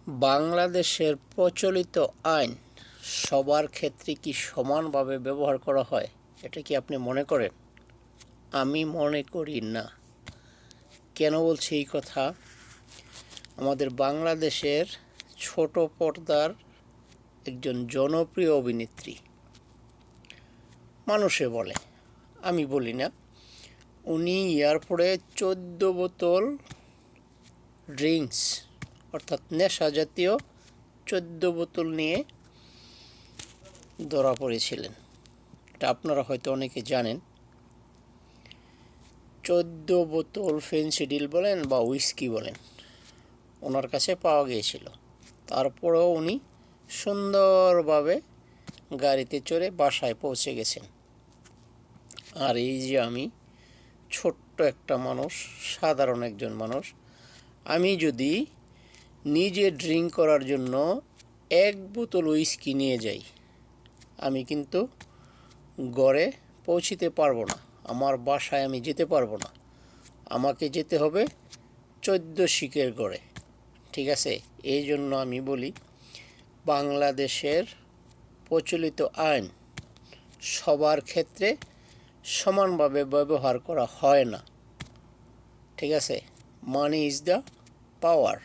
বাংলাদেশের প্রচলিত আইন সবার ক্ষেত্রে কি সমানভাবে ব্যবহার করা হয়, এটা কি আপনি মনে করেন? আমি মনে করি না। কেন বলছি এই কথা? আমাদের বাংলাদেশের ছোট পর্দার একজন জনপ্রিয় অভিনেত্রী, মানুষে বলে, আমি বলি না, উনি এয়ারপোর্টে 14 বোতল ড্রিঙ্কস অর্থাৎ নেশা জাতীয় 14 বোতল নিয়ে ধরা পড়েছিলেন। এটা আপনারা হয়তো অনেকে জানেন। 14 বোতল ফেন্সিডিল বলেন বা উইস্কি বলেন, ওনার কাছে পাওয়া গিয়েছিল। তারপরেও উনি সুন্দরভাবে গাড়িতে চড়ে বাসায় পৌঁছে গেছেন। আর এই যে আমি, ছোট্ট একটা মানুষ, সাধারণ একজন মানুষ, আমি যদি নিজে ড্রিঙ্ক করার জন্য 1 বোতল উইস্কি নিয়ে যাই, আমি কিন্তু ঘরে পৌঁছিতে পারবো না, আমার বাসায় আমি যেতে পারবো না। আমাকে যেতে হবে 14 শিকের ঘরে। ঠিক আছে? এই জন্য আমি বলি, বাংলাদেশের প্রচলিত আইন সবার ক্ষেত্রে সমানভাবে ব্যবহার করা হয় না। ঠিক আছে? Money is the power.